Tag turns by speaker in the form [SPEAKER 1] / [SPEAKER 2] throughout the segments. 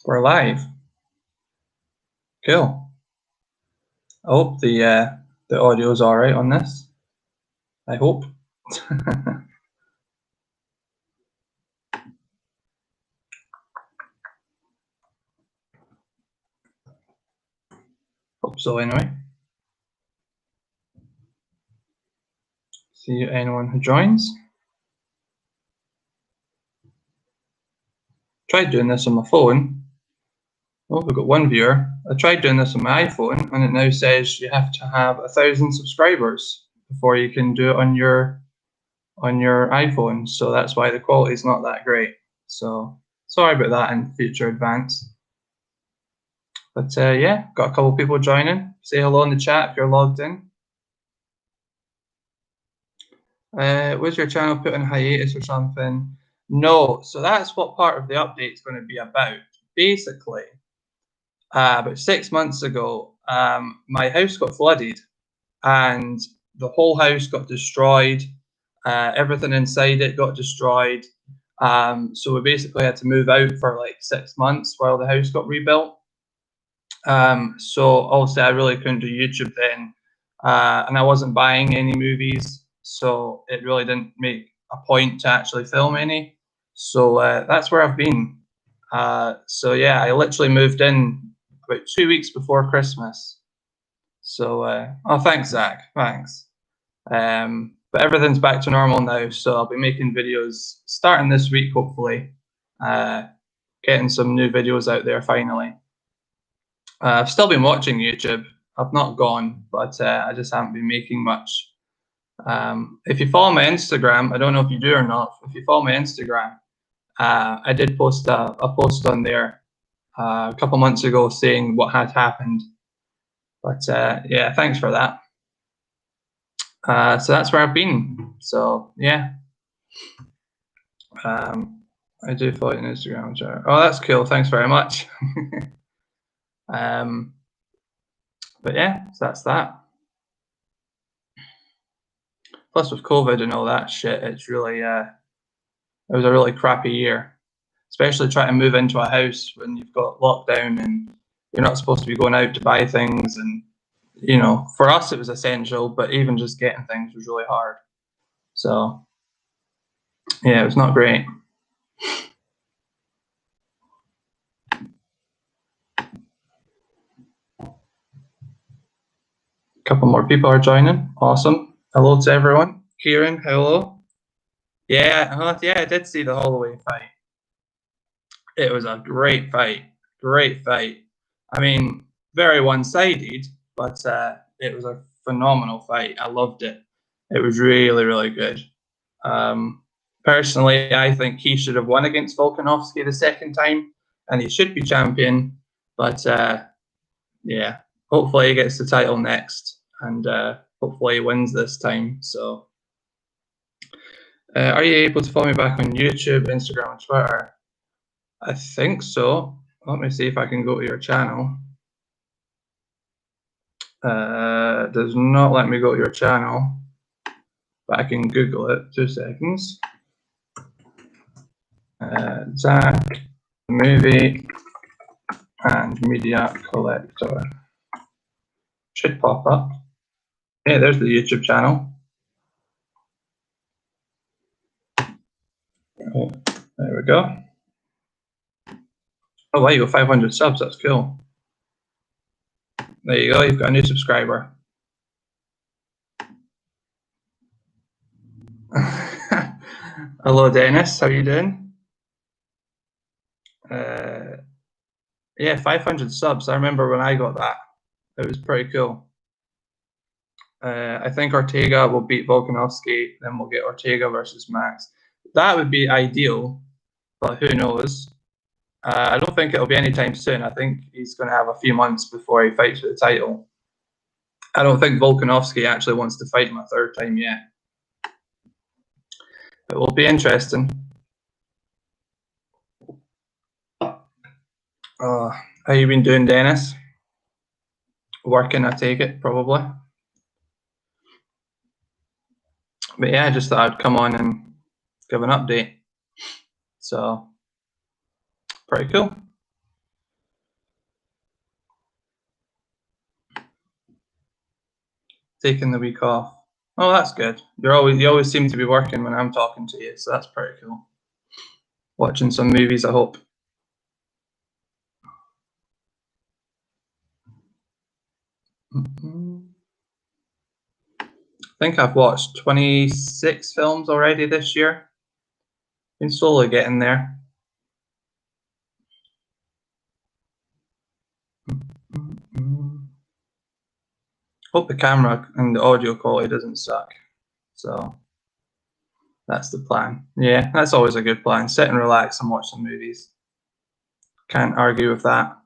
[SPEAKER 1] We're live. Cool. I hope the audio is all right on this. I hope. Hope so anyway. See anyone who joins. Tried doing this on my phone. Oh, we've got one viewer. I tried doing this on my iPhone, and it now says you have to have 1,000 subscribers before you can do it on your iPhone. So that's why the quality is not that great. So sorry about that in future advance. But yeah, got a couple people joining. Say hello in the chat if you're logged in. Was your channel put on hiatus or something? No, so that's what part of the update is going to be about. Basically, about 6 months ago, my house got flooded and the whole house got destroyed. Everything inside it got destroyed. So we basically had to move out for like 6 months while the house got rebuilt. So obviously I really couldn't do YouTube then, and I wasn't buying any movies, so it really didn't make a point to actually film any. So that's where I've been. So yeah, I literally moved in about 2 weeks before Christmas. So oh, thanks, Zach. Thanks. But everything's back to normal now, so I'll be making videos starting this week, hopefully. Getting some new videos out there finally. I've still been watching YouTube. I've not gone, but I just haven't been making much. If you follow my Instagram, I don't know if you do or not. If you follow my Instagram, I did post a post on there a couple months ago saying what had happened. But yeah, thanks for that. So that's where I've been. So yeah, I do follow you on Instagram. Oh, that's cool. Thanks very much. But yeah, so that's that. Plus with COVID and all that shit, it's really it was a really crappy year, especially trying to move into a house when you've got lockdown and you're not supposed to be going out to buy things. And you know, for us it was essential, but even just getting things was really hard. So yeah, it was not great. A couple more people are joining. Awesome. Hello to everyone. Kieran, hello. Yeah, yeah, I did see the Holloway fight. It was a great fight. Great fight. I mean, very one-sided, but it was a phenomenal fight. I loved it. It was really, really good. Personally, I think he should have won against Volkanovski the second time, and he should be champion. But yeah, hopefully he gets the title next, and hopefully he wins this time. So, are you able to follow me back on YouTube, Instagram, and Twitter? I think so. Let me see if I can go to your channel. Does not let me go to your channel, but I can Google it. 2 seconds. Zach Movie and Media Collector. Should pop up. Yeah, there's the YouTube channel. Oh, there we go. Oh, wow, you got 500 subs. That's cool. There you go. You've got a new subscriber. Hello, Dennis. How are you doing? Yeah, 500 subs. I remember when I got that. It was pretty cool. I think Ortega will beat Volkanovski, then we'll get Ortega versus Max. That would be ideal, but who knows? I don't think it'll be anytime soon. I think he's going to have a few months before he fights for the title. I don't think Volkanovski actually wants to fight him a third time yet. It will be interesting. How you been doing, Dennis? Working, I take it, probably. But yeah, I just thought I'd come on and give an update. So, pretty cool. taking the week off. Oh, that's good. You always seem to be working when I'm talking to you, so that's pretty cool. Watching some movies, I hope. I think I've watched 26 films already this year. Been slowly getting there. Hope the camera and the audio quality doesn't suck. So that's the plan. Yeah, that's always a good plan. Sit and relax and watch some movies. Can't argue with that.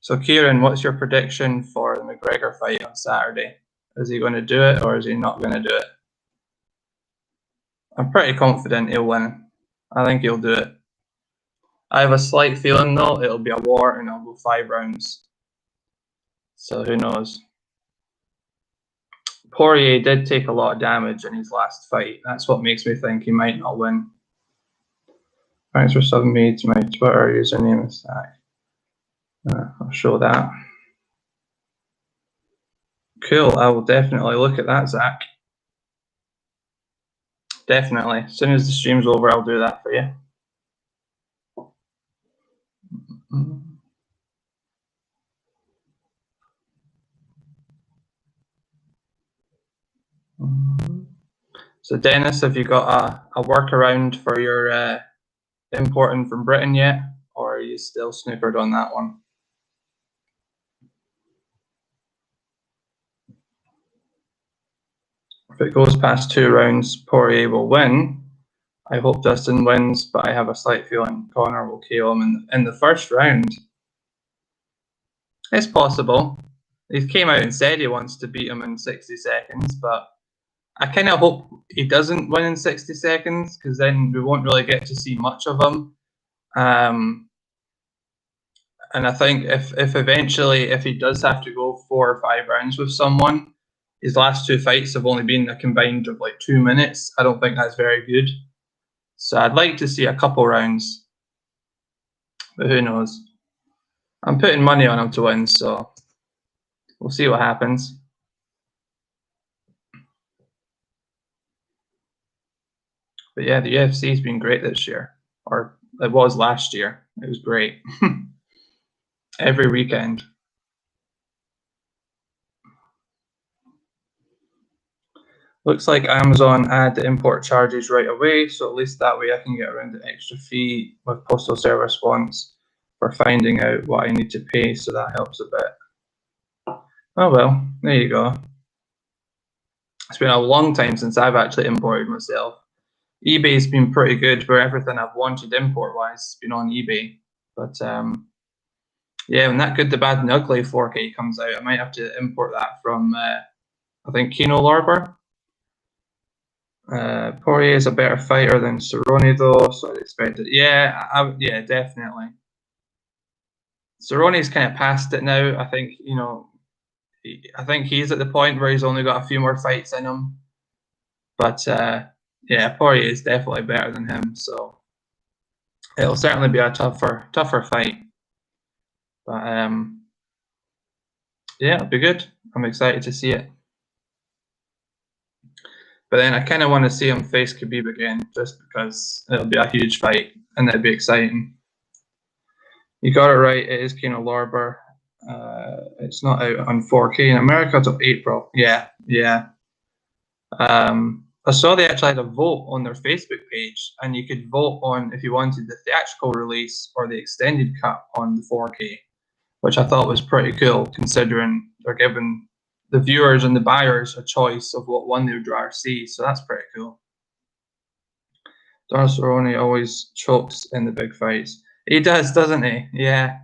[SPEAKER 1] So Kieran, what's your prediction for the McGregor fight on Saturday? Is he going to do it or is he not going to do it? I'm pretty confident he'll win. I think he'll do it. I have a slight feeling though it'll be a war and it'll go 5 rounds. So who knows? Poirier did take a lot of damage in his last fight. That's what makes me think he might not win. Thanks for subbing me to my Twitter username is Zach. I'll show that. Cool, I will definitely look at that, Zach. Definitely. As soon as the stream's over, I'll do that for you. So Dennis, have you got a workaround for your importing from Britain yet? Or are you still snookered on that one? If it goes past 2 rounds, Poirier will win. I hope Dustin wins, but I have a slight feeling Conor will KO him in the first round. It's possible. He came out and said he wants to beat him in 60 seconds, but I kind of hope he doesn't win in 60 seconds because then we won't really get to see much of him. And I think if eventually, if he does have to go 4 or 5 rounds with someone, his last 2 fights have only been a combined of like 2 minutes. I don't think that's very good. So I'd like to see a couple rounds, but who knows? I'm putting money on him to win, so we'll see what happens. But yeah, the UFC's been great this year, or it was last year. It was great. Every weekend. Looks like Amazon add the import charges right away, so at least that way I can get around the extra fee with postal service once for finding out what I need to pay, so that helps a bit. Oh well, there you go. It's been a long time since I've actually imported myself. eBay's been pretty good for everything I've wanted import-wise. It's been on eBay. But yeah, when that Good, the Bad and the Ugly 4K comes out, I might have to import that from, I think, Kino Lorber. Poirier is a better fighter than Cerrone, though, so I expected. Yeah, yeah, definitely. Cerrone's kind of past it now. I think, you know, I think he's at the point where he's only got a few more fights in him. But yeah, Poirier is definitely better than him, so it'll certainly be a tougher fight. But yeah, it'll be good. I'm excited to see it. But then I kind of want to see him face Khabib again, just because it'll be a huge fight and it'll be exciting. You got it right. It is Kino Lorber. It's not out on 4K in America until April. Yeah. I saw they actually had a vote on their Facebook page, and you could vote on if you wanted the theatrical release or the extended cut on the 4K, which I thought was pretty cool, considering they're giving the viewers and the buyers a choice of what one they would rather see. So that's pretty cool. Donald Cerrone always chokes in the big fights. He does, doesn't he? Yeah.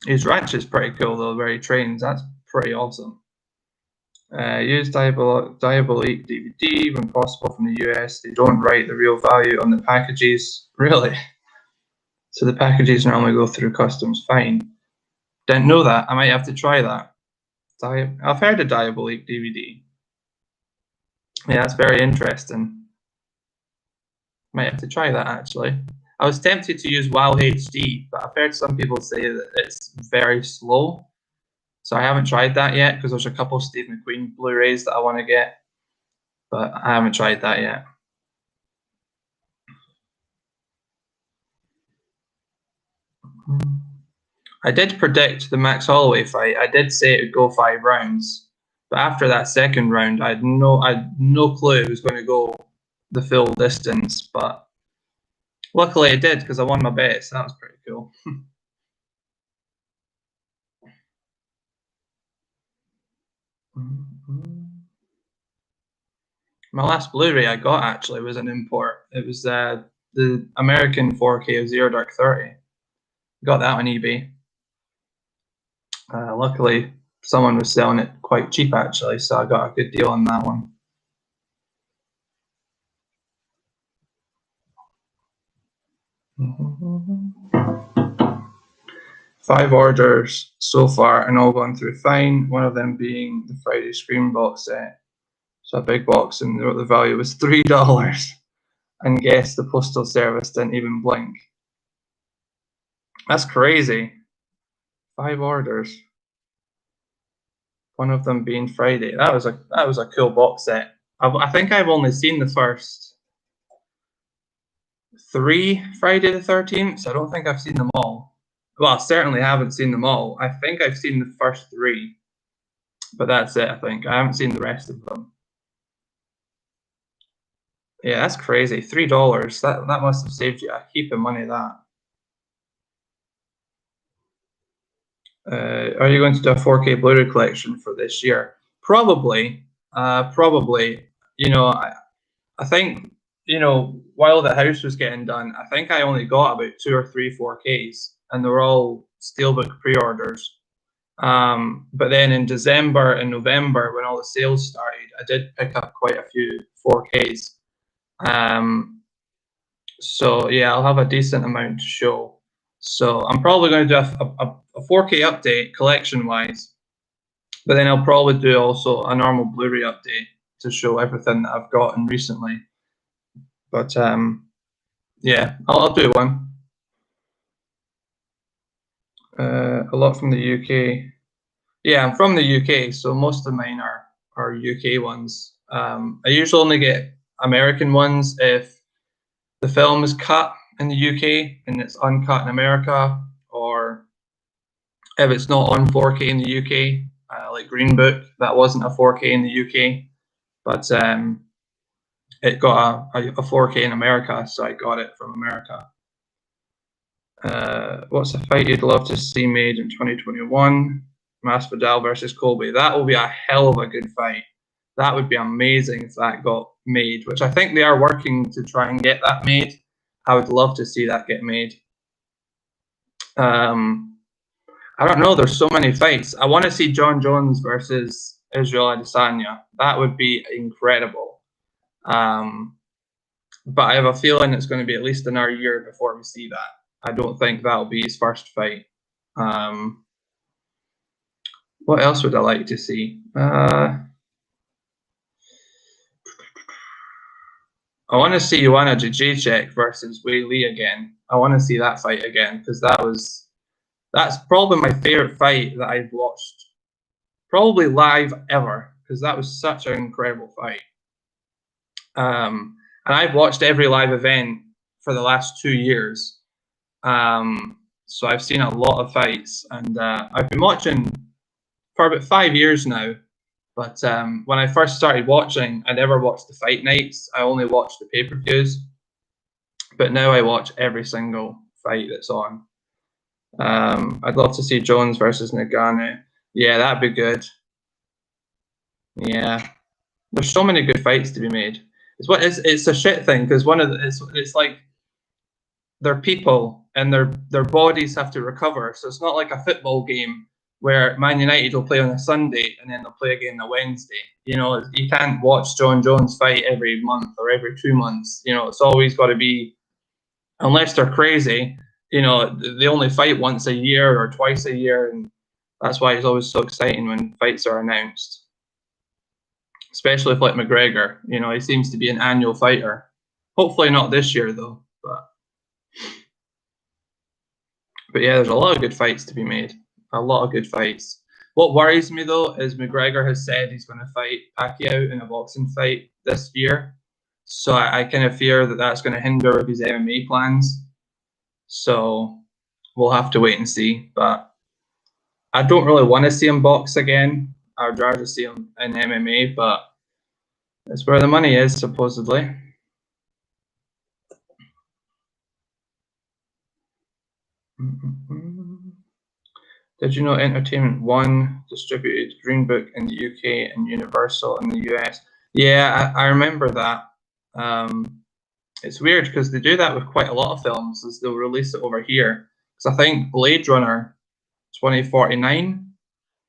[SPEAKER 1] His ranch is pretty cool though, where he trains. That's pretty awesome. Use Diabolique DVD when possible from the US. They don't write the real value on the packages. Really? So the packages normally go through customs. Fine. Didn't know that. I might have to try that. I've heard of Diabolique DVD. Yeah, that's very interesting. Might have to try that actually. I was tempted to use WoW HD, but I've heard some people say that it's very slow. So I haven't tried that yet because there's a couple Steve McQueen Blu-rays that I want to get, but I haven't tried that yet. I did predict the Max Holloway fight. I did say it would go 5 rounds, but after that second round, I had no clue it was going to go the full distance. But luckily, it did because I won my bet. So that was pretty cool. My last Blu-ray I got actually was an import. It was the American 4K of Zero Dark 30. Got that on eBay. Luckily, someone was selling it quite cheap actually, so I got a good deal on that one. Five orders so far and all gone through fine. One of them being the Friday Scream box set. So a big box, and the value was $3. And guess the postal service didn't even blink. That's crazy. 5 orders. One of them being Friday. That was a cool box set. I think I've only seen the first 3 Friday the 13th. I don't think I've seen them all. Well, I certainly haven't seen them all. I think I've seen the first 3, but that's it. I think I haven't seen the rest of them. Yeah, that's crazy. $3. That must have saved you a heap of money. That. Are you going to do a 4K Blu-ray collection for this year? Probably. Probably. You know, I think, you know, while the house was getting done, I think I only got about 2 or 3 4Ks, and they were all steelbook pre-orders. But then in December and November, when all the sales started, I did pick up quite a few 4Ks. So yeah, I'll have a decent amount to show. So I'm probably going to do a 4K update collection-wise, but then I'll probably do also a normal Blu-ray update to show everything that I've gotten recently. But yeah, I'll do one. A lot from the UK. Yeah, I'm from the UK, so most of mine are UK ones. I usually only get American ones if the film is cut in the UK and it's uncut in America, or if it's not on 4K in the UK, like Green Book, that wasn't a 4K in the UK, but it got a 4K in America, so I got it from America. What's a fight you'd love to see made in 2021? Masvidal versus Colby. That will be a hell of a good fight. That would be amazing if that got made, which I think they are working to try and get that made. I would love to see that get made. I don't know. There's so many fights. I want to see John Jones versus Israel Adesanya. That would be incredible. But I have a feeling it's going to be at least another year before we see that. I don't think that'll be his first fight. What else would I like to see? I want to see Joanna Jędrzejczyk versus Wei Li again. I want to see that fight again because that's probably my favorite fight that I've watched, probably live ever, because that was such an incredible fight. And I've watched every live event for the last 2 years. So I've seen a lot of fights, and I've been watching for about 5 years now. But when I first started watching, I never watched the fight nights. I only watched the pay-per-views. But now I watch every single fight that's on. I'd love to see Jones versus Nagano. Yeah, that'd be good. Yeah, there's so many good fights to be made. It's a shit thing because it's like they're people and their bodies have to recover. So it's not like a football game where Man United will play on a Sunday and then they'll play again on a Wednesday. You know, you can't watch John Jones fight every month or every 2 months. You know, it's always got to be, unless they're crazy, you know, they only fight once a year or twice a year, and that's why it's always so exciting when fights are announced. Especially if like McGregor, you know, he seems to be an annual fighter. Hopefully not this year though, but But yeah, there's a lot of good fights to be made. A lot of good fights. What worries me though is McGregor has said he's going to fight Pacquiao in a boxing fight this year. So I kind of fear that that's going to hinder his MMA plans. So we'll have to wait and see. But I don't really want to see him box again. I'd rather see him in MMA, but that's where the money is, supposedly. Did you know Entertainment One distributed Green Book in the UK and Universal in the US? Yeah, I remember that. It's weird because they do that with quite a lot of films, as they'll release it over here. Because I think Blade Runner 2049,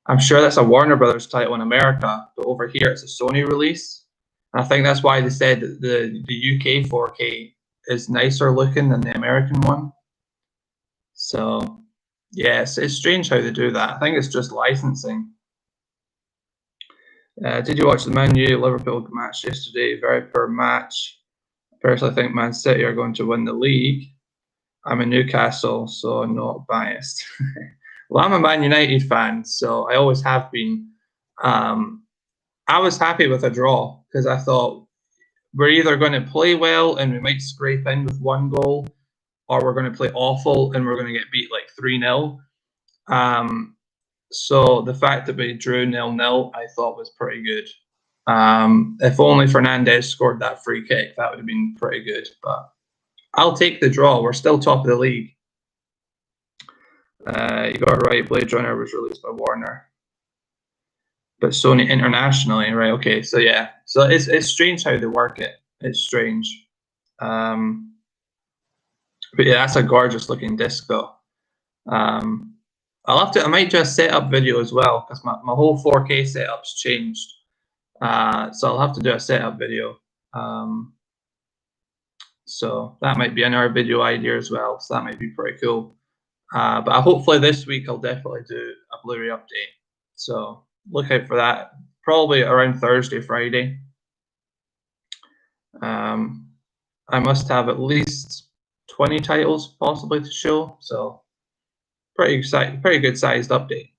[SPEAKER 1] I'm sure that's a Warner Brothers title in America, but over here it's a Sony release. And I think that's why they said that the UK 4K is nicer looking than the American one. So, yes, it's strange how they do that. I think it's just licensing. Did you watch the Man U Liverpool match yesterday? Very poor match. Personally, I think Man City are going to win the league. I'm a Newcastle, so I'm not biased. Well, I'm a Man United fan, so I always have been. I was happy with a draw because I thought we're either going to play well and we might scrape in with one goal, or we're going to play awful and we're going to get beat like 3-0. So the fact that we drew 0-0, I thought was pretty good. If only Fernandez scored that free kick, that would have been pretty good. But I'll take the draw. We're still top of the league. You got it right. Blade Runner was released by Warner, but Sony internationally, right? Okay, so yeah, so it's strange how they work it. It's strange. But yeah, that's a gorgeous looking disc though. I might do a setup video as well because my whole 4K setup's changed. So I'll have to do a setup video. So that might be another video idea as well. So that might be pretty cool. But hopefully this week I'll definitely do a Blu-ray update. So look out for that. Probably around Thursday, Friday. I must have at least 20 titles possibly to show. So pretty good sized update.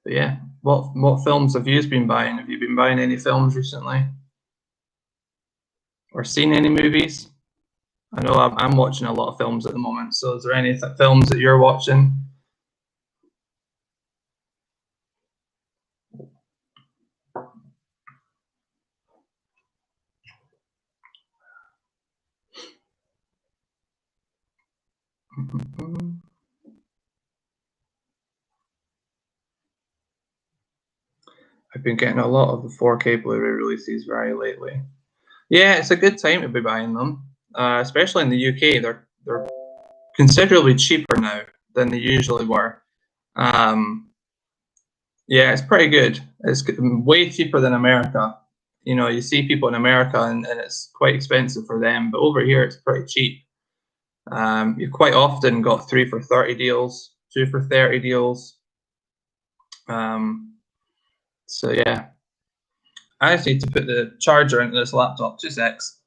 [SPEAKER 1] But yeah, what films have you been buying? Have you been buying any films recently? Or seen any movies? I know I'm watching a lot of films at the moment. So is there any films that you're watching? I've been getting a lot of the 4K Blu-ray releases very lately. Yeah, it's a good time to be buying them, especially in the UK. They're considerably cheaper now than they usually were. Yeah, it's pretty good. It's way cheaper than America. You know, you see people in America and it's quite expensive for them, but over here it's pretty cheap. You've quite often got 3 for 30 deals, 2 for 30 deals. So yeah, I just need to put the charger into this laptop. 2 secs.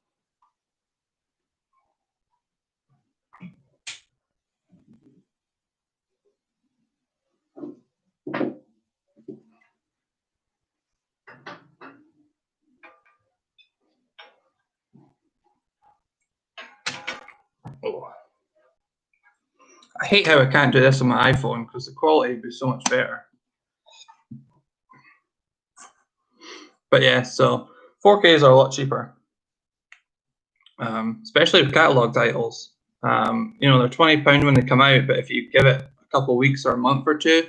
[SPEAKER 1] Oh. I hate how I can't do this on my iPhone because the quality would be so much better. But yeah, so 4Ks are a lot cheaper, especially with catalog titles. You know, they're £20 when they come out, but if you give it a couple of weeks or a month or two,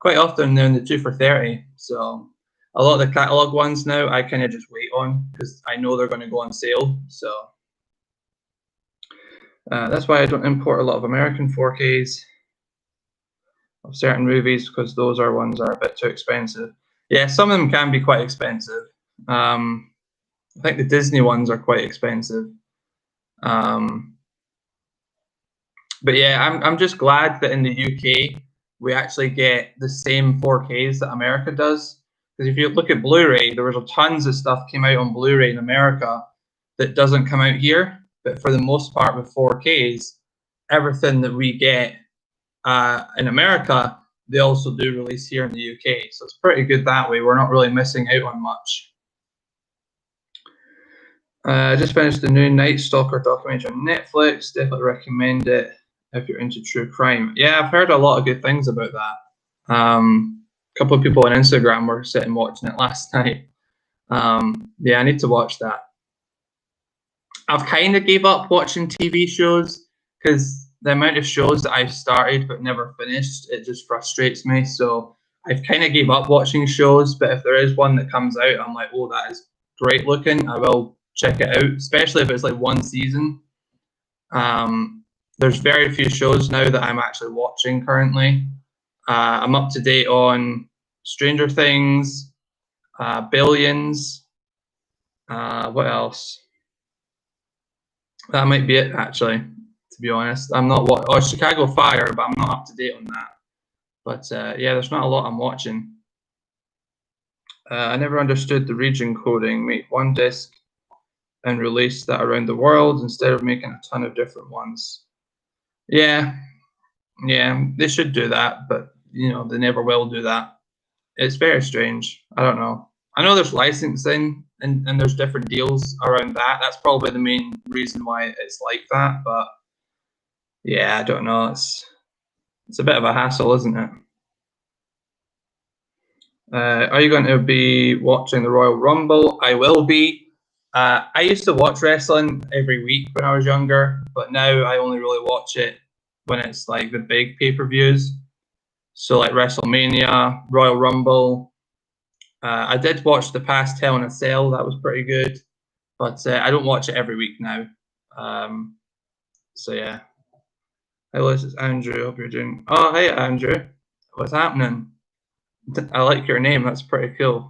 [SPEAKER 1] quite often they're in the 2 for 30. So a lot of the catalog ones now, I kind of just wait on because I know they're going to go on sale. So that's why I don't import a lot of American 4Ks of certain movies because those are ones that are a bit too expensive. Yeah, some of them can be quite expensive. I think the Disney ones are quite expensive. But yeah, I'm just glad that in the UK we actually get the same 4Ks that America does. Because if you look at Blu-ray, there was tons of stuff came out on Blu-ray in America that doesn't come out here. But for the most part, with 4Ks, everything that we get in America, they also do release here in the UK. So it's pretty good that way. We're not really missing out on much. I just finished the new Night Stalker documentary on Netflix. Definitely recommend it if you're into true crime. Yeah, I've heard a lot of good things about that. A couple of people on Instagram were sitting watching it last night. Yeah, I need to watch that. I've kind of gave up watching TV shows because the amount of shows that I've started but never finished, it just frustrates me. So I've kind of gave up watching shows, but if there is one that comes out, I'm like, oh, that is great looking. I will check it out, especially if it's like one season. There's very few shows now that I'm actually watching currently. I'm up to date on Stranger Things, Billions. What else? That might be it, actually, to be honest. I'm not Chicago Fire, but I'm not up to date on that. But yeah, there's not a lot I'm watching. I never understood the region coding. Make one disc and release that around the world instead of making a ton of different ones. Yeah, they should do that, but you know, they never will do that. It's very strange. I don't know. I know there's licensing and there's different deals around that. That's probably the main reason why it's like that. But yeah, I don't know. It's a bit of a hassle, isn't it? Are you going to be watching the Royal Rumble? I will be. I used to watch wrestling every week when I was younger, but now I only really watch it when it's like the big pay-per-views. So like WrestleMania, Royal Rumble. I did watch the past Hell in a Cell. That was pretty good, but I don't watch it every week now. So yeah. Hello, this is Andrew. Hope you're doing. Oh, hey Andrew. What's happening? I like your name. That's pretty cool.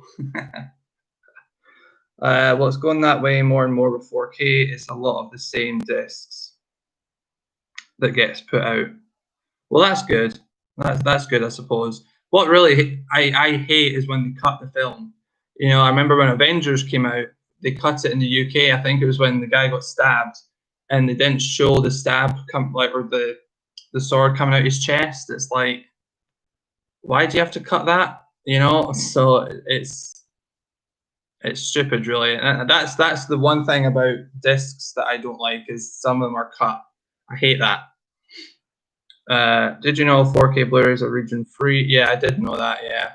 [SPEAKER 1] Well, it's going that way more and more with 4K. It's a lot of the same discs that gets put out. Well, that's good. That's good, I suppose. What really I hate is when they cut the film. You know, I remember when Avengers came out, they cut it in the UK. I think it was when the guy got stabbed, and they didn't show the stab come like or the sword coming out his chest. It's like, why do you have to cut that? You know, so it's stupid, really. And that's the one thing about discs that I don't like is some of them are cut. I hate that. Did you know 4K Blu-rays are region free? Yeah, I did know that. Yeah,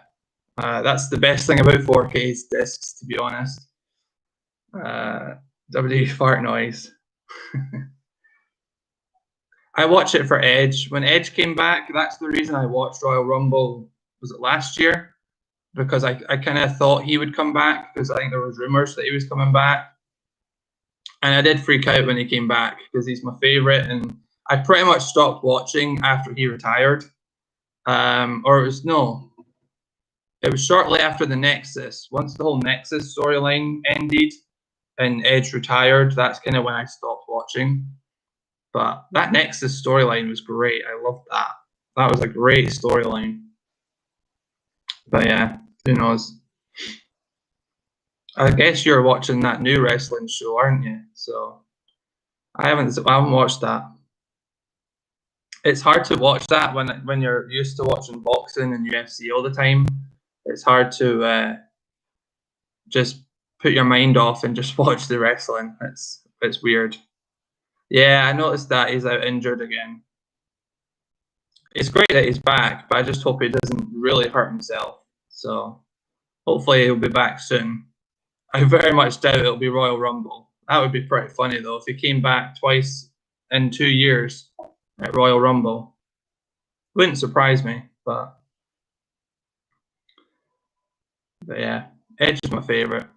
[SPEAKER 1] that's the best thing about 4K's discs, to be honest. WD fart noise. I watch it for Edge. When Edge came back, that's the reason I watched Royal Rumble. Was it last year? Because I kind of thought he would come back because I think there was rumors that he was coming back. And I did freak out when he came back because he's my favorite. And I pretty much stopped watching after he retired. Or it was shortly after the Nexus. Once the whole Nexus storyline ended and Edge retired, that's kind of when I stopped watching. But that Nexus storyline was great. I loved that. That was a great storyline. But yeah, who knows? I guess you're watching that new wrestling show, aren't you? So I haven't watched that. It's hard to watch that when you're used to watching boxing and UFC all the time. It's hard to just put your mind off and just watch the wrestling. It's weird. Yeah, I noticed that he's out injured again. It's great that he's back, but I just hope he doesn't really hurt himself. So hopefully he'll be back soon. I very much doubt it'll be Royal Rumble. That would be pretty funny though if he came back twice in 2 years at Royal Rumble. Wouldn't surprise me, but yeah, Edge is my favorite.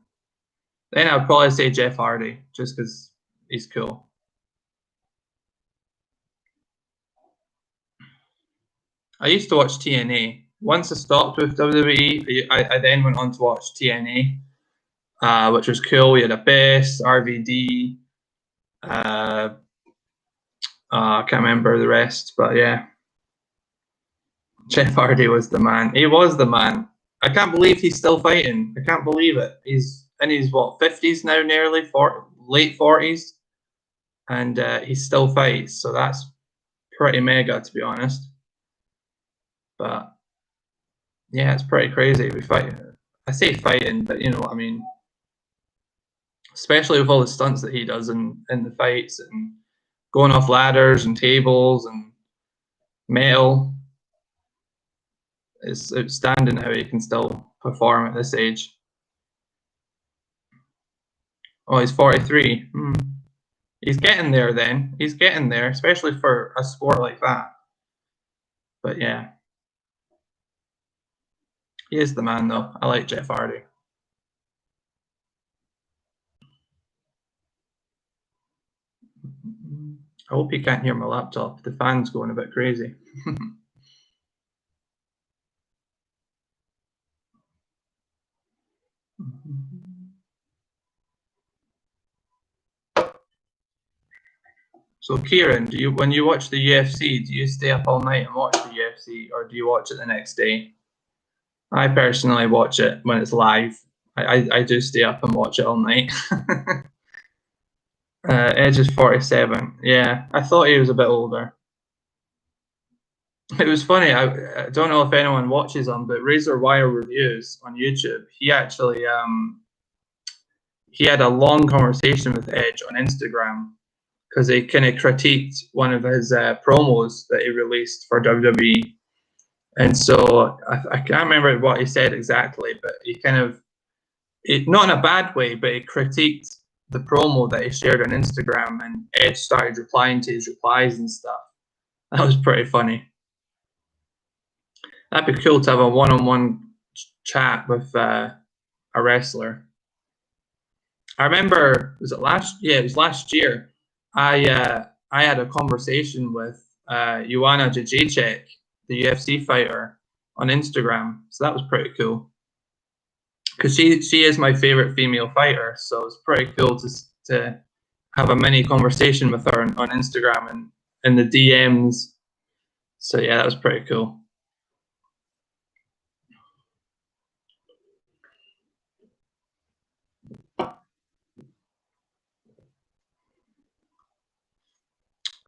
[SPEAKER 1] Then I'd probably say Jeff Hardy just because he's cool. I used to watch TNA. Once I stopped with WWE, I then went on to watch TNA, which was cool. We had Abyss, RVD, I can't remember the rest, but yeah. Jeff Hardy was the man. He was the man. I can't believe he's still fighting. I can't believe it. He's in his what 50s now, nearly late 40s, and he still fights. So that's pretty mega, to be honest. But yeah, it's pretty crazy. We fight. I say fighting, but you know what I mean. Especially with all the stunts that he does in the fights and going off ladders and tables and metal. It's outstanding how he can still perform at this age. Oh, he's 43. He's getting there then. He's getting there, especially for a sport like that. But yeah. He is the man, though. I like Jeff Hardy. I hope you can't hear my laptop. The fan's going a bit crazy. So, Kieran, when you watch the UFC, do you stay up all night and watch the UFC, or do you watch it the next day? I personally watch it when it's live. I do stay up and watch it all night. Edge is 47. Yeah, I thought he was a bit older. It was funny. I don't know if anyone watches him, but Razor Wire Reviews on YouTube, he actually he had a long conversation with Edge on Instagram because he kind of critiqued one of his promos that he released for WWE. And so I can't remember what he said exactly, but he kind of, not in a bad way, but he critiqued the promo that he shared on Instagram, and Edge started replying to his replies and stuff. That was pretty funny. That'd be cool to have a one-on-one chat with a wrestler. I remember, was it last? Yeah, it was last year. I had a conversation with Joanna Jacek, the UFC fighter, on Instagram. So that was pretty cool. Because she is my favorite female fighter, so it's pretty cool to have a mini conversation with her on Instagram and in the DMs. So yeah, that was pretty cool.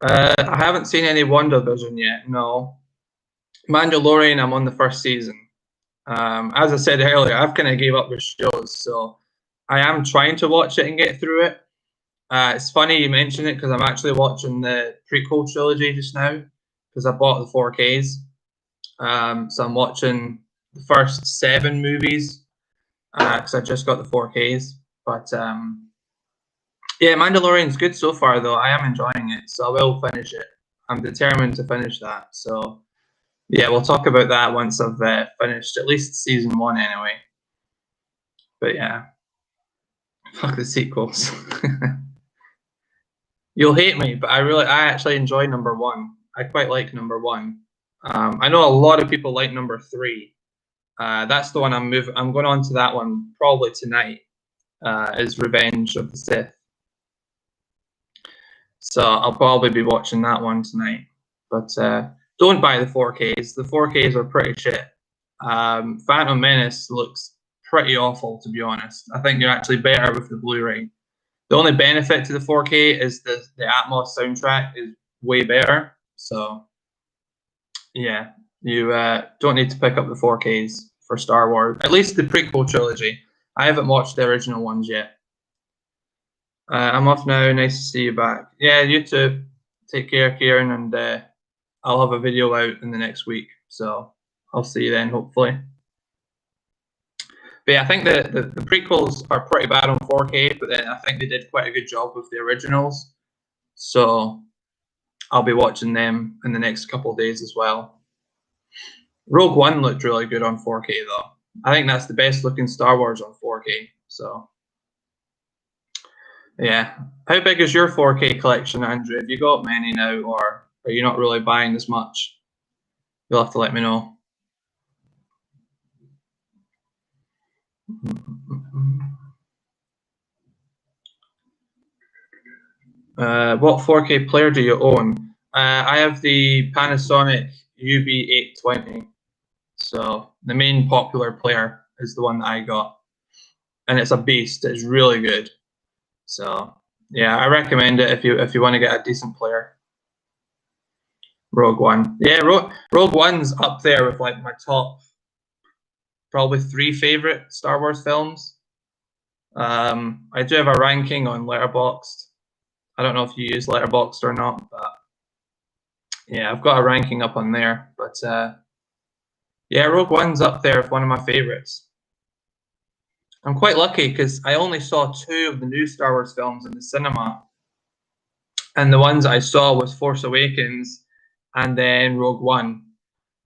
[SPEAKER 1] I haven't seen any WandaVision yet. No, Mandalorian. I'm on the first season. As I said earlier, I've kind of gave up with shows, so I am trying to watch it and get through it. It's funny you mention it because I'm actually watching the prequel trilogy just now because I bought the 4Ks. So I'm watching the first 7 movies because I just got the 4Ks. But yeah, Mandalorian's good so far, though. I am enjoying it, so I will finish it. I'm determined to finish that. So yeah, we'll talk about that once I've finished at least season 1 anyway. But yeah, fuck the sequels. You'll hate me, but I actually enjoy number 1. I quite like number 1. I know a lot of people like number 3. That's the one I'm going on to that one probably tonight. Is Revenge of the Sith. So I'll probably be watching that one tonight. But don't buy the 4Ks. The 4Ks are pretty shit. Phantom Menace looks pretty awful, to be honest. I think you're actually better with the Blu-ray. The only benefit to the 4K is the Atmos soundtrack is way better. So yeah, you don't need to pick up the 4Ks for Star Wars. At least the prequel trilogy. I haven't watched the original ones yet. I'm off now. Nice to see you back. Yeah, you too. Take care, Kieran, and I'll have a video out in the next week. So I'll see you then, hopefully. But yeah, I think the prequels are pretty bad on 4K, but then I think they did quite a good job with the originals. So I'll be watching them in the next couple of days as well. Rogue One looked really good on 4K, though. I think that's the best looking Star Wars on 4K. So yeah. How big is your 4K collection, Andrew? Have you got many now, or are you not really buying as much? You'll have to let me know. What 4K player do you own? I have the Panasonic UB820. So the main popular player is the one that I got, and it's a beast. It's really good. So yeah, I recommend it if you want to get a decent player. Rogue One, yeah, Rogue One's up there with like my top probably 3 favorite Star Wars films. I do have a ranking on Letterboxd. I don't know if you use Letterboxd or not, but yeah, I've got a ranking up on there. But yeah, Rogue One's up there with one of my favorites. I'm quite lucky because I only saw 2 of the new Star Wars films in the cinema, and the ones I saw was Force Awakens and then Rogue One.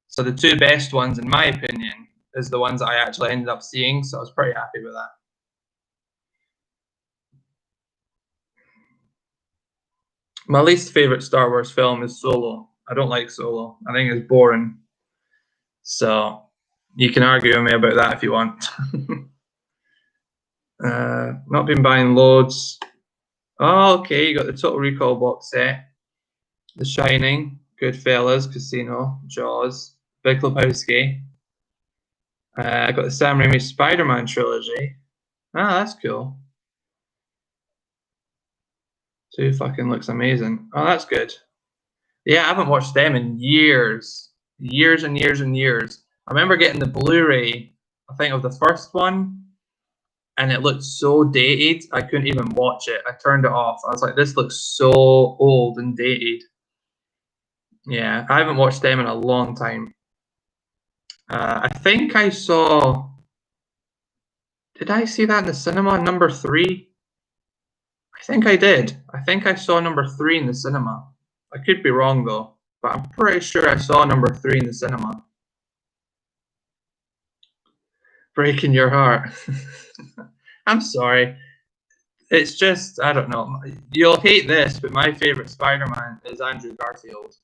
[SPEAKER 1] So the 2 best ones, in my opinion, is the ones I actually ended up seeing. So I was pretty happy with that. My least favorite Star Wars film is Solo. I don't like Solo. I think it's boring. So you can argue with me about that if you want. Not been buying loads. Oh, okay, you got the Total Recall box set, The Shining, Goodfellas, Casino, Jaws, Big Lebowski. I got the Sam Raimi Spider-Man trilogy. Ah, that's cool. 2 fucking looks amazing. Oh, that's good. Yeah, I haven't watched them in years. Years and years and years. I remember getting the Blu-ray, I think, of the first one, and it looked so dated, I couldn't even watch it. I turned it off. I was like, this looks so old and dated. Yeah, I haven't watched them in a long time. I think I saw... Did I see that in the cinema? Number 3? I think I did. I think I saw number 3 in the cinema. I could be wrong, though, but I'm pretty sure I saw number 3 in the cinema. Breaking your heart. I'm sorry. It's just, I don't know. You'll hate this, but my favorite Spider-Man is Andrew Garfield.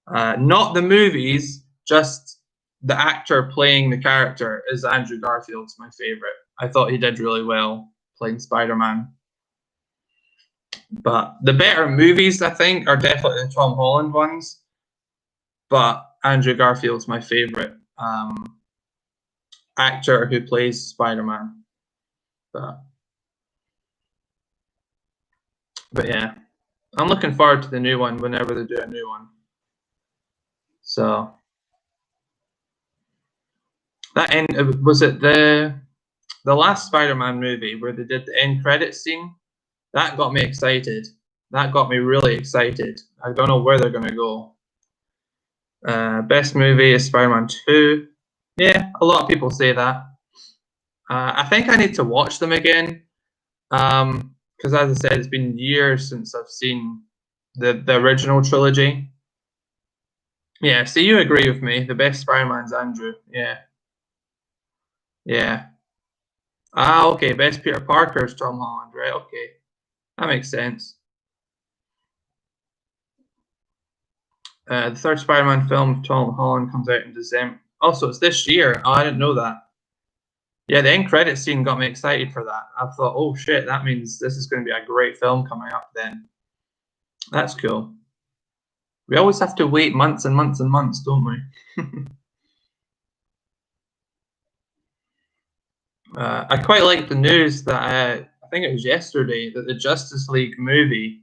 [SPEAKER 1] Not the movies, just the actor playing the character is Andrew Garfield's my favorite. I thought he did really well playing Spider-Man. But the better movies, I think, are definitely the Tom Holland ones. But Andrew Garfield's my favorite actor who plays Spider-Man. But yeah, I'm looking forward to the new one whenever they do a new one. So that end, was it the last Spider-Man movie where they did the end credits scene? That got me excited. That got me really excited. I don't know where they're gonna go. Best movie is Spider-Man 2. Yeah, a lot of people say that. I think I need to watch them again. Because as I said, it's been years since I've seen the original trilogy. Yeah, so you agree with me. The best Spider-Man's Andrew. Yeah. Yeah. Ah, okay. Best Peter Parker is Tom Holland, right? Okay. That makes sense. The third Spider-Man film, Tom Holland, comes out in December. Also, it's this year. Oh, I didn't know that. Yeah, the end credit scene got me excited for that. I thought, oh shit, that means this is going to be a great film coming up then. That's cool. We always have to wait months and months and months, don't we? I quite like the news that I think it was yesterday that the Justice League movie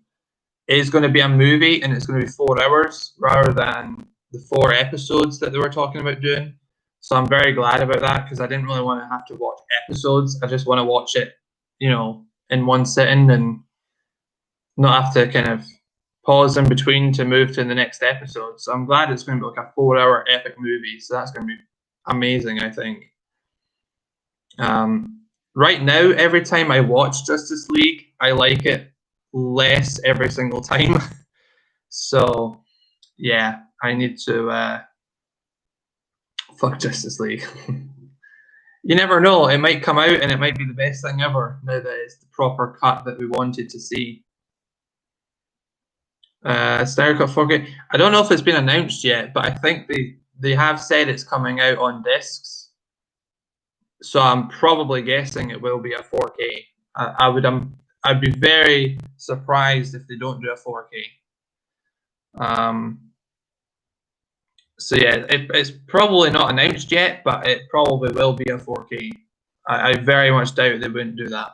[SPEAKER 1] is going to be a movie and it's going to be 4 hours rather than the 4 episodes that they were talking about doing. So I'm very glad about that because I didn't really want to have to watch episodes. I just want to watch it, you know, in one sitting and not have to kind of pause in between to move to the next episode. So I'm glad it's going to be like a 4-hour epic movie. So that's going to be amazing, I think. Right now, every time I watch Justice League, I like it less every single time. So yeah, I need to fuck Justice League. You never know, it might come out and it might be the best thing ever now that it's the proper cut that we wanted to see. Snyder Cut 4K. I don't know if it's been announced yet, but I think they have said it's coming out on discs. So I'm probably guessing it will be a 4K. I'd be very surprised if they don't do a 4K. So yeah, it's probably not announced yet, but it probably will be a 4K. I very much doubt they wouldn't do that.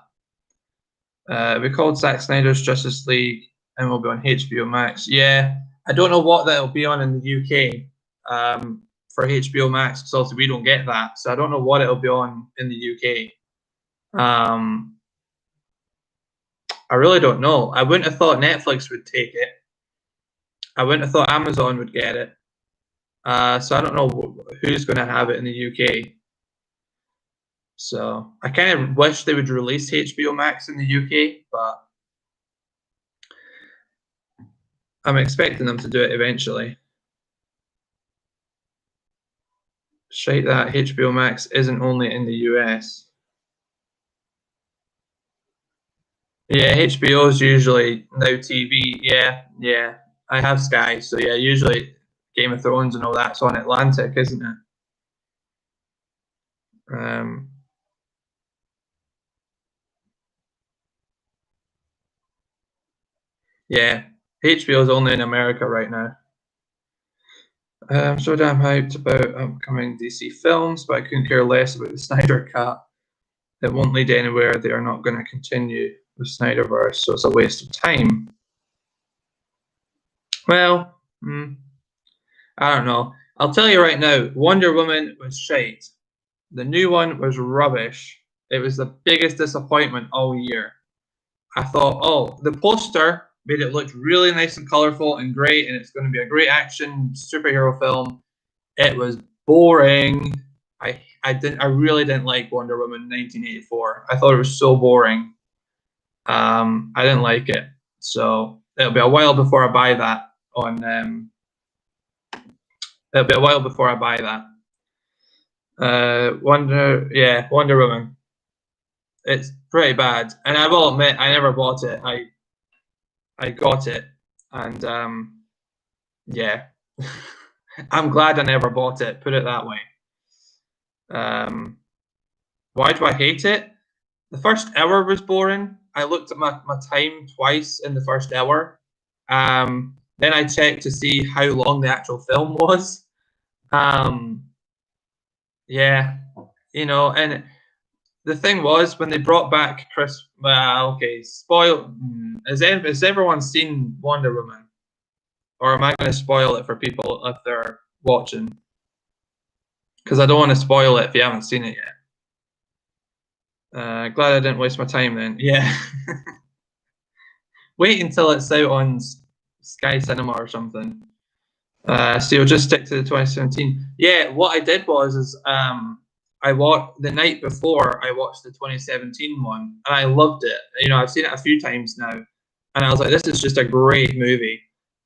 [SPEAKER 1] We called Zack Snyder's Justice League and will be on HBO Max. Yeah, I don't know what that'll be on in the UK for HBO Max, because obviously we don't get that. So I don't know what it'll be on in the UK. I really don't know. I wouldn't have thought Netflix would take it. I wouldn't have thought Amazon would get it. So I don't know who's going to have it in the UK. So I kind of wish they would release HBO Max in the UK, but I'm expecting them to do it eventually. Shite that HBO Max isn't only in the US. Yeah, HBO is usually Now TV. Yeah. I have Sky, so yeah, usually Game of Thrones and all that's on Atlantic, isn't it? Yeah, HBO is only in America right now. I'm so damn hyped about upcoming DC films, but I couldn't care less about the Snyder Cut. It won't lead anywhere. They are not going to continue with Snyderverse, so it's a waste of time. Well, I don't know. I'll tell you right now, Wonder Woman was shite. The new one was rubbish. It was the biggest disappointment all year. I thought, oh, the poster made it look really nice and colorful and great, and it's going to be a great action superhero film. It was boring. I really didn't like Wonder Woman 1984. I thought it was so boring. I didn't like it. So it'll be a while before I buy that on it'll be a while before I buy that. Wonder Woman. It's pretty bad, and I will admit I never bought it. I got it, and yeah, I'm glad I never bought it. Put it that way. Why do I hate it? The first hour was boring. I looked at my time twice in the first hour. Then I checked to see how long the actual film was. Yeah, and the thing was when they brought back Chris. Well, okay, spoil. Has everyone seen Wonder Woman, or am I going to spoil it for people if they're watching? Because I don't want to spoil it if you haven't seen it yet. Glad I didn't waste my time then. Yeah. Wait until it's out on Sky Cinema or something. So you'll just stick to the 2017. Yeah, what I did was I watched the night before I watched the 2017 one, and I loved it. I've seen it a few times now, and I was like, this is just a great movie.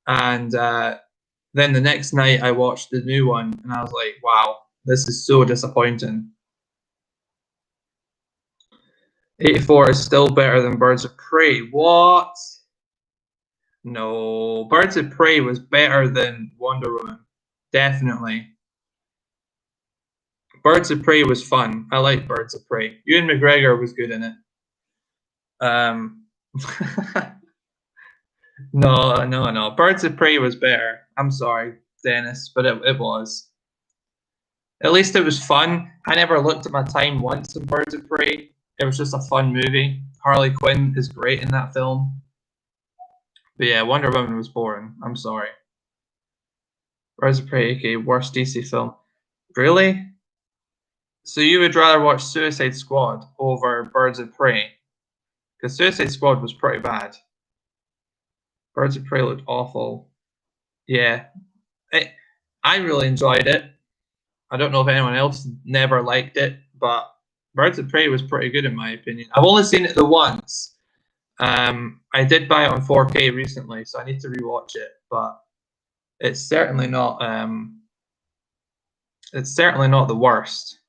[SPEAKER 1] And then the next night I watched the new one, and I was like, wow, this is so disappointing. 84 is still better than Birds of Prey. What? No, Birds of Prey was better than Wonder Woman. Definitely. Birds of Prey was fun. I like Birds of Prey. Ewan McGregor was good in it. No. Birds of Prey was better. I'm sorry, Dennis, but it was. At least it was fun. I never looked at my time once in Birds of Prey. It was just a fun movie. Harley Quinn is great in that film. But yeah, Wonder Woman was boring. I'm sorry. Birds of Prey, aka worst DC film. Really? So you would rather watch Suicide Squad over Birds of Prey? Because Suicide Squad was pretty bad. Birds of Prey looked awful. Yeah. I really enjoyed it. I don't know if anyone else never liked it, but Birds of Prey was pretty good in my opinion. I've only seen it the once. I did buy it on 4K recently, so I need to rewatch it, but it's certainly not the worst.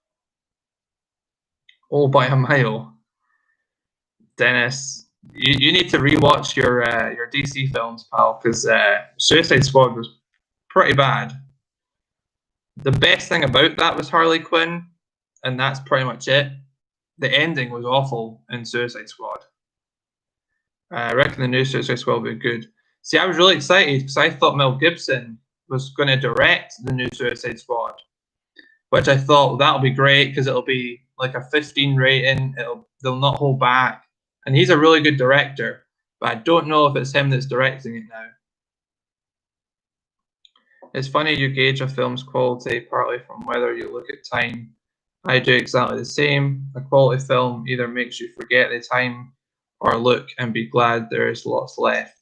[SPEAKER 1] Oh, by a mile. Dennis, you need to rewatch your DC films, pal, because Suicide Squad was pretty bad. The best thing about that was Harley Quinn, and that's pretty much it. The ending was awful in Suicide Squad. I reckon the new Suicide Squad will be good. See, I was really excited because I thought Mel Gibson was going to direct the new Suicide Squad, which I thought, well, that'll be great because it'll be like a 15 rating. They'll not hold back, and he's a really good director. But I don't know if it's him that's directing it now. It's funny you gauge a film's quality partly from whether you look at time. I do exactly the same. A quality film either makes you forget the time or look and be glad there is lots left.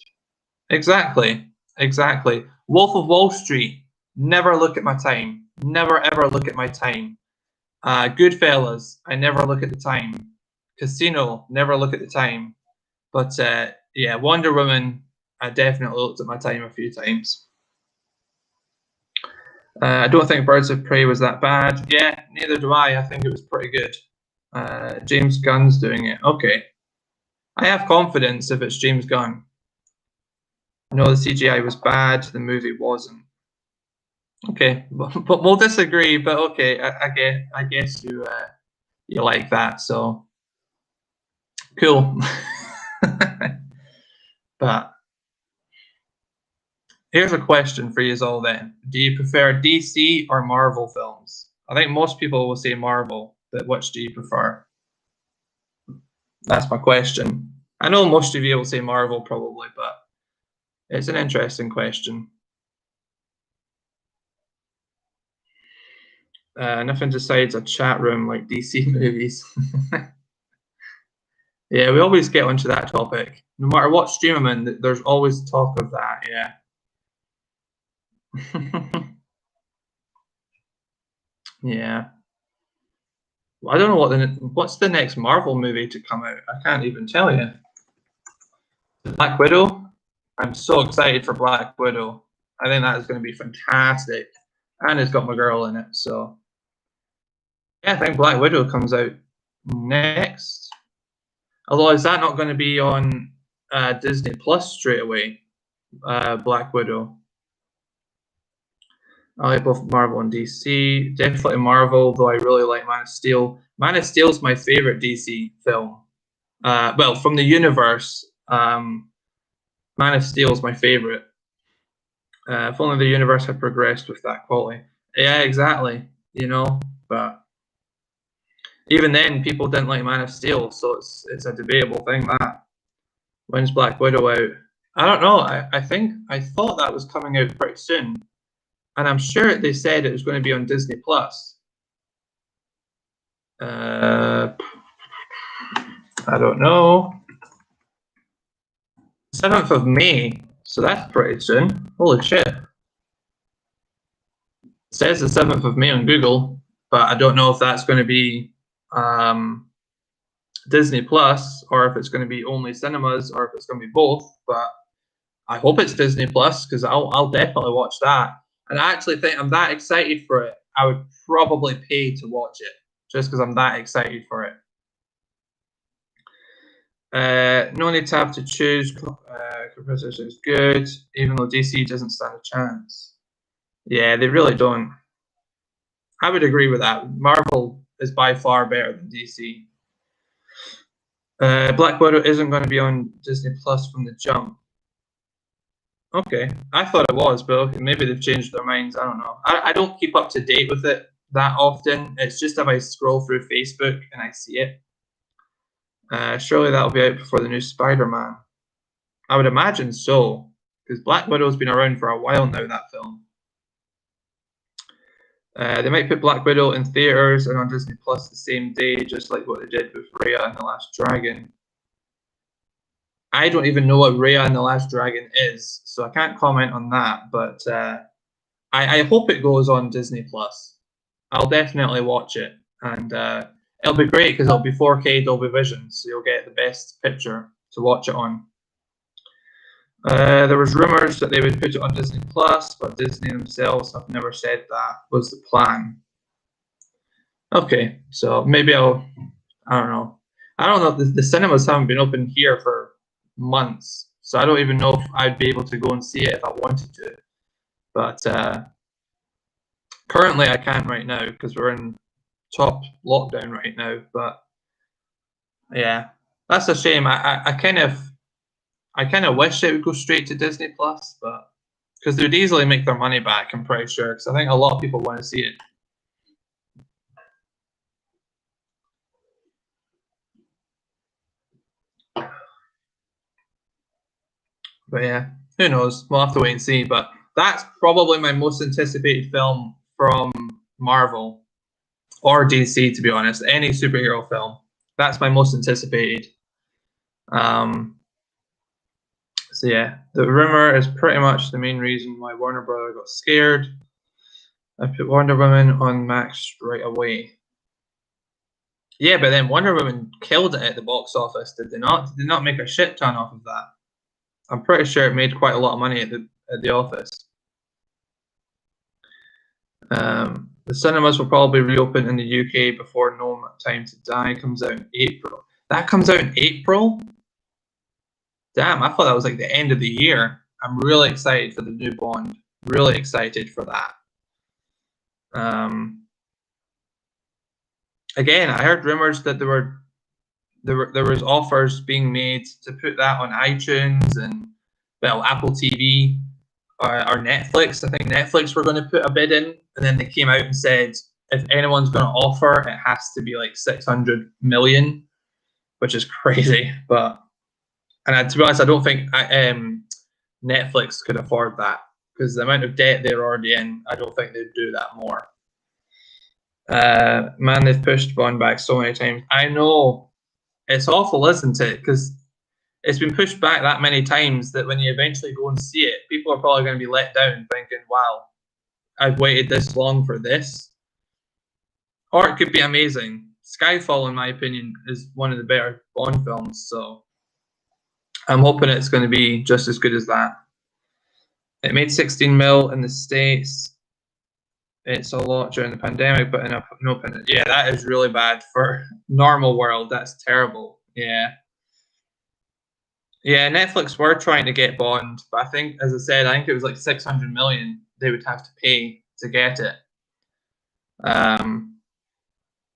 [SPEAKER 1] Exactly. Exactly. Wolf of Wall Street. Never look at my time. Never ever look at my time. Goodfellas. I never look at the time. Casino. Never look at the time. But yeah, Wonder Woman. I definitely looked at my time a few times. I don't think Birds of Prey was that bad. Yeah, neither do I. I think it was pretty good. James Gunn's doing it. Okay. I have confidence if it's James Gunn. No, the CGI was bad. The movie wasn't. Okay, but we'll disagree. But okay, I guess you like that. So cool. But here's a question for you all then. Do you prefer DC or Marvel films? I think most people will say Marvel, but which do you prefer? That's my question. I know most of you will say Marvel probably, but it's an interesting question. Nothing decides a chat room like DC movies. Yeah, we always get onto that topic. No matter what stream I'm in, there's always talk of that, yeah. Yeah. Well, I don't know what's the next Marvel movie to come out. I can't even tell you. Black Widow. I'm so excited for Black Widow. I think that is going to be fantastic, and it's got my girl in it. So yeah, I think Black Widow comes out next. Although is that not going to be on Disney Plus straight away? Black Widow. I like both Marvel and DC. Definitely Marvel, though I really like Man of Steel. Man of Steel is my favorite DC film. Well, from the universe, Man of Steel is my favorite. If only the universe had progressed with that quality. Yeah, exactly. You know, but even then, people didn't like Man of Steel, so it's a debatable thing. That when's Black Widow out? I don't know. I thought that was coming out pretty soon. And I'm sure they said it was going to be on Disney Plus. I don't know. 7th of May. So that's pretty soon. Holy shit. It says the 7th of May on Google, but I don't know if that's going to be Disney Plus or if it's going to be only cinemas or if it's going to be both. But I hope it's Disney Plus because I'll definitely watch that. And I actually think I'm that excited for it. I would probably pay to watch it just because I'm that excited for it. No need to have to choose. Composition is good, even though DC doesn't stand a chance. Yeah, they really don't. I would agree with that. Marvel is by far better than DC. Black Widow isn't going to be on Disney Plus from the jump. Okay, I thought it was, but okay, maybe they've changed their minds. I don't know. I don't keep up to date with it that often. It's just if I scroll through Facebook and I see it. Surely that'll be out before the new Spider-Man. I would imagine so, because Black Widow's been around for a while now, that film. They might put Black Widow in theaters and on Disney Plus the same day, just like what they did with Raya and the Last Dragon. I don't even know what Raya and the Last Dragon is, so I can't comment on that, but I hope it goes on Disney Plus. I'll definitely watch it, and it'll be great because it'll be 4K Dolby Vision, so you'll get the best picture to watch it on. There was rumors that they would put it on Disney Plus, but Disney themselves have never said that was the plan. Okay, so maybe I don't know. I don't know. The cinemas haven't been open here for months, so I don't even know if I'd be able to go and see it if I wanted to. But currently I can't right now because we're in top lockdown right now. But yeah, that's a shame. I kind of I kind of wish it would go straight to Disney Plus, but because they'd easily make their money back, I'm pretty sure. Because I think a lot of people want to see it. But yeah, who knows? We'll have to wait and see. But that's probably my most anticipated film from Marvel or DC, to be honest. Any superhero film. That's my most anticipated. So yeah, the rumor is pretty much the main reason why Warner Brother got scared. I put Wonder Woman on Max right away. Yeah, but then Wonder Woman killed it at the box office, did they not? Did they not make a shit ton off of that? I'm pretty sure it made quite a lot of money at the office. The cinemas will probably reopen in the UK before No Time to Die comes out in April. That comes out in April? Damn, I thought that was like the end of the year. I'm really excited for the new Bond. Really excited for that. Again, I heard rumors that there was offers being made to put that on iTunes and Apple TV or Netflix. I think Netflix were going to put a bid in, and then they came out and said if anyone's going to offer, it has to be like 600 million, which is crazy. But to be honest, I don't think Netflix could afford that because the amount of debt they're already in, I don't think they'd do that more. Man, they've pushed Bond back so many times. I know. It's awful, isn't it? Because it's been pushed back that many times that when you eventually go and see it, people are probably going to be let down thinking, wow, I've waited this long for this. Or it could be amazing. Skyfall, in my opinion, is one of the better Bond films, so I'm hoping it's going to be just as good as that. It made 16 mil in the States. It's a lot during the pandemic, but in a no pandemic. Yeah, that is really bad for normal world. That's terrible. Yeah. Yeah, Netflix were trying to get Bond, but I think, as I said, I think it was like 600 million they would have to pay to get it.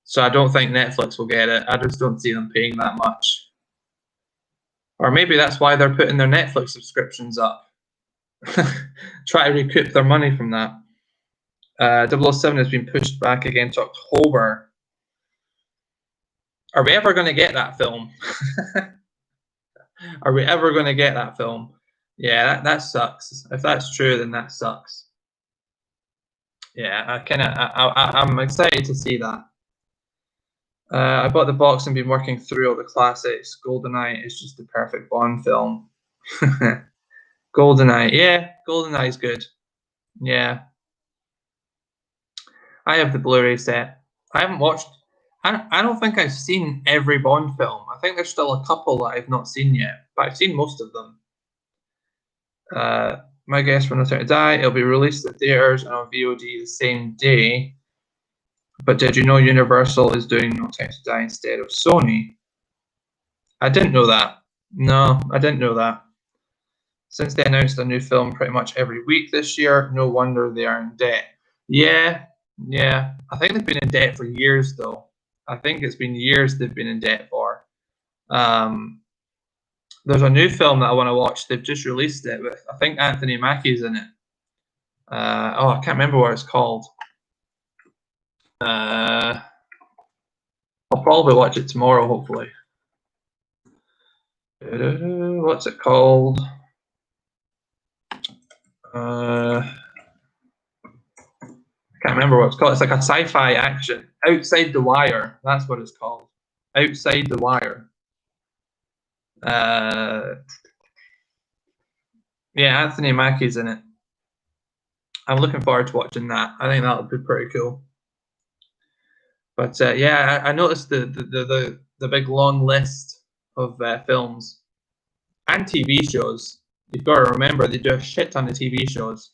[SPEAKER 1] So I don't think Netflix will get it. I just don't see them paying that much. Or maybe that's why they're putting their Netflix subscriptions up. Try to recoup their money from that. 007 has been pushed back again to October. Are we ever going to get that film? Are we ever going to get that film? Yeah, that sucks. If that's true, then that sucks. Yeah, I'm excited to see that. I bought the box and been working through all the classics. GoldenEye is just the perfect Bond film. GoldenEye, yeah, GoldenEye is good. Yeah. I have the Blu-ray set. I haven't watched. I don't think I've seen every Bond film. I think there's still a couple that I've not seen yet, but I've seen most of them. My guess for No Time to Die, it'll be released in theaters and on VOD the same day. But did you know Universal is doing No Time to Die instead of Sony? I didn't know that. No, I didn't know that. Since they announced a new film pretty much every week this year, no wonder they are in debt. Yeah. I think they've been in debt for years, though. I think it's been years they've been in debt for. There's a new film that I want to watch. They've just released it with, I think, Anthony Mackie's in it. I can't remember what it's called. I'll probably watch it tomorrow, hopefully. What's it called? I can't remember what it's called. It's like a sci-fi action. Outside the Wire. That's what it's called. Outside the Wire. Yeah, Anthony Mackie's in it. I'm looking forward to watching that. I think that'll be pretty cool. But yeah, I noticed the big long list of films and TV shows. You've got to remember they do a shit ton of TV shows.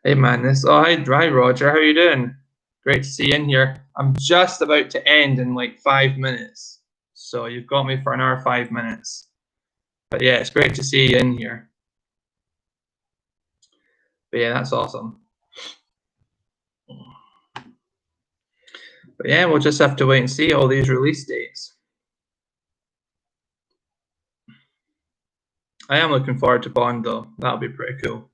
[SPEAKER 1] Hey Madness. Oh, hi Roger. How are you doing? Great to see you in here. I'm just about to end in like 5 minutes. So you've got me for an hour, 5 minutes. But yeah, it's great to see you in here. But yeah, that's awesome. But yeah, we'll just have to wait and see all these release dates. I am looking forward to Bond though. That'll be pretty cool.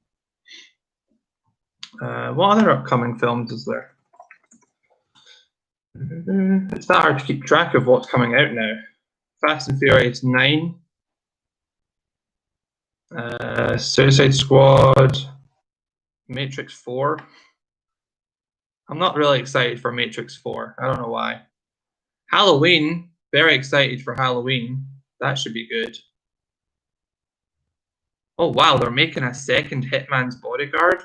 [SPEAKER 1] What other upcoming films is there? It's that hard to keep track of what's coming out now. Fast and Furious 9, Suicide Squad, Matrix 4. I'm not really excited for Matrix 4. I don't know why. Halloween, very excited for Halloween. That should be good. Oh wow, they're making a second Hitman's Bodyguard.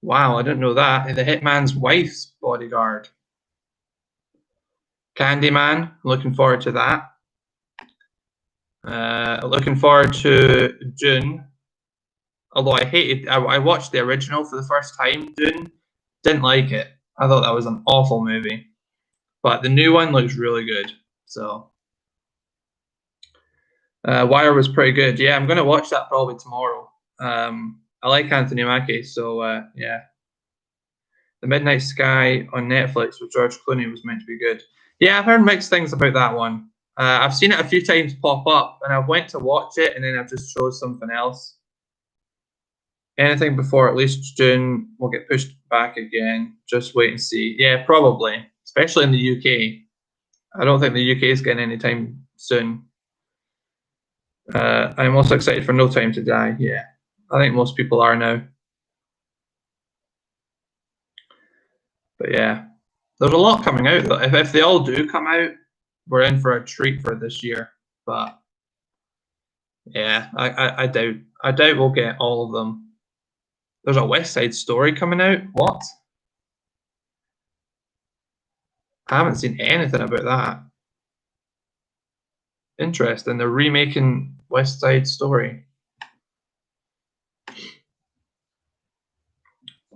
[SPEAKER 1] Wow, I didn't know that. The Hitman's wife's bodyguard. Candyman, looking forward to that. Looking forward to Dune. Although I watched the original for the first time, Dune. Didn't like it. I thought that was an awful movie. But the new one looks really good. So, Wire was pretty good. Yeah, I'm going to watch that probably tomorrow. I like Anthony Mackie, so yeah. The Midnight Sky on Netflix with George Clooney was meant to be good. Yeah, I've heard mixed things about that one. I've seen it a few times pop up, and I went to watch it, and then I've just chose something else. Anything before at least June will get pushed back again. Just wait and see. Yeah, probably, especially in the UK. I don't think the UK is getting any time soon. I'm also excited for No Time to Die. Yeah, I think most people are now. But yeah, there's a lot coming out. If they all do come out, we're in for a treat for this year. But yeah, I doubt we'll get all of them. There's a West Side Story coming out. What? I haven't seen anything about that. Interesting. They're remaking West Side Story.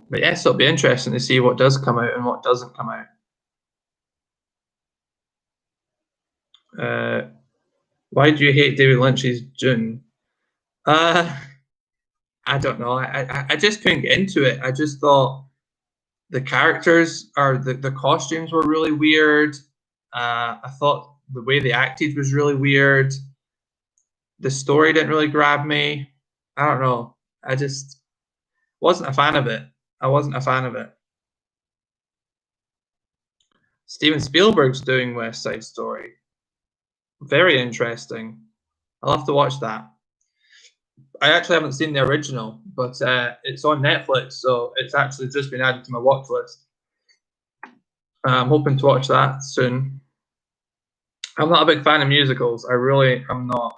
[SPEAKER 1] But yes, it'll be interesting to see what does come out and what doesn't come out. Why do you hate David Lynch's Dune? I don't know. I just couldn't get into it. I just thought the characters or the costumes were really weird. I thought the way they acted was really weird. The story didn't really grab me. I don't know. I just wasn't a fan of it. I wasn't a fan of it. Steven Spielberg's doing West Side Story. Very interesting. I'll have to watch that. I actually haven't seen the original, but it's on Netflix, so it's actually just been added to my watch list. I'm hoping to watch that soon. I'm not a big fan of musicals. I really am not.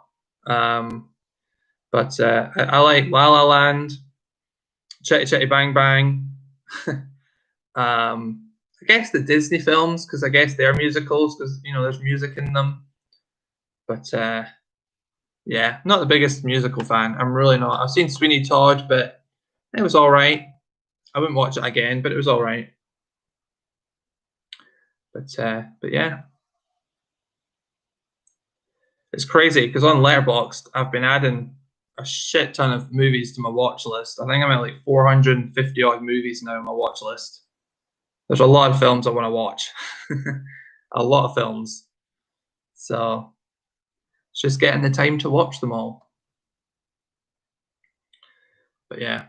[SPEAKER 1] But I like La La Land, Chitty Chitty Bang Bang. I guess the Disney films, because I guess they're musicals, because there's music in them. But yeah, not the biggest musical fan. I'm really not. I've seen Sweeney Todd, but it was all right. I wouldn't watch it again, but it was all right. But yeah, it's crazy because on Letterboxd I've been adding a shit ton of movies to my watch list. I think I'm at like 450 odd movies now on my watch list. There's a lot of films I want to watch. A lot of films. So it's just getting the time to watch them all. But yeah.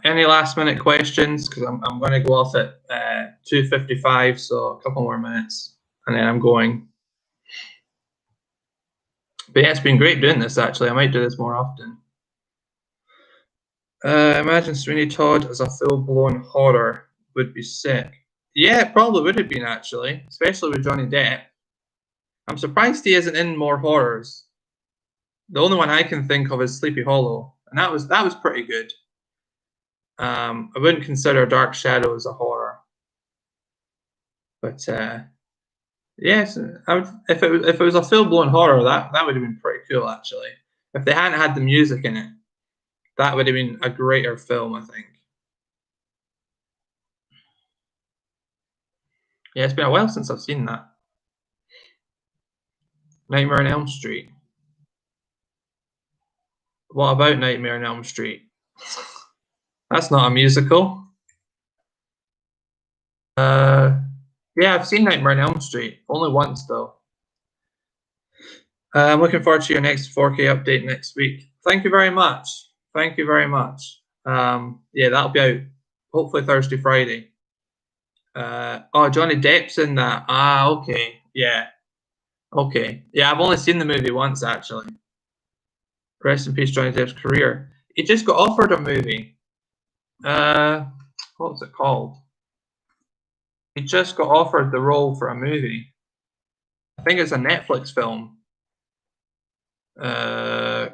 [SPEAKER 1] Any last minute questions? Because I'm going to go off at 2:55, so a couple more minutes, and then I'm going. But yeah, it's been great doing this, actually. I might do this more often. Imagine Sweeney Todd as a full-blown horror would be sick. Yeah, it probably would have been, actually, especially with Johnny Depp. I'm surprised he isn't in more horrors. The only one I can think of is Sleepy Hollow, and that was pretty good. I wouldn't consider Dark Shadows a horror, but yes, if it was a full blown horror, that would have been pretty cool actually. If they hadn't had the music in it, that would have been a greater film, I think. Yeah, it's been a while since I've seen that. Nightmare on Elm Street. What about Nightmare on Elm Street? That's not a musical. Yeah, I've seen Nightmare on Elm Street. Only once though. I'm looking forward to your next 4K update next week. Thank you very much. Thank you very much. Yeah, that'll be out hopefully Thursday, Friday. Oh, Johnny Depp's in that. Ah, okay. Yeah. Okay. Yeah, I've only seen the movie once, actually. Rest in peace, Johnny Depp's career. He just got offered a movie. What was it called? He just got offered the role for a movie. I think it's a Netflix film. I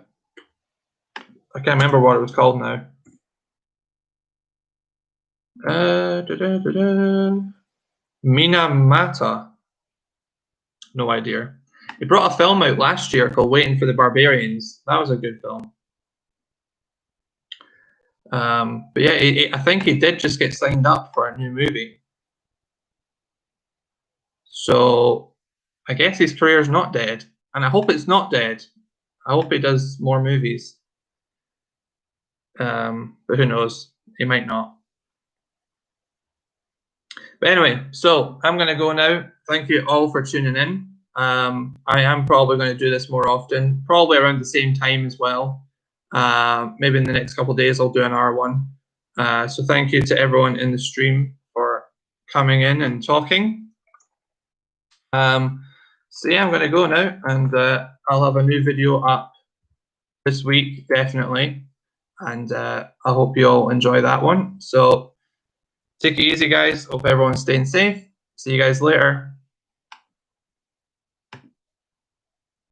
[SPEAKER 1] can't remember what it was called now. Mina Mata. No idea. He brought a film out last year called Waiting for the Barbarians. That was a good film. But yeah, I think he did just get signed up for a new movie. So I guess his career's not dead. And I hope it's not dead. I hope he does more movies. But who knows? He might not. But anyway, so I'm going to go now. Thank you all for tuning in. I am probably going to do this more often, probably around the same time as well. Maybe in the next couple of days, I'll do an R1. So thank you to everyone in the stream for coming in and talking. So yeah, I'm going to go now, and I'll have a new video up this week, definitely. And I hope you all enjoy that one. So take it easy, guys. Hope everyone's staying safe. See you guys later.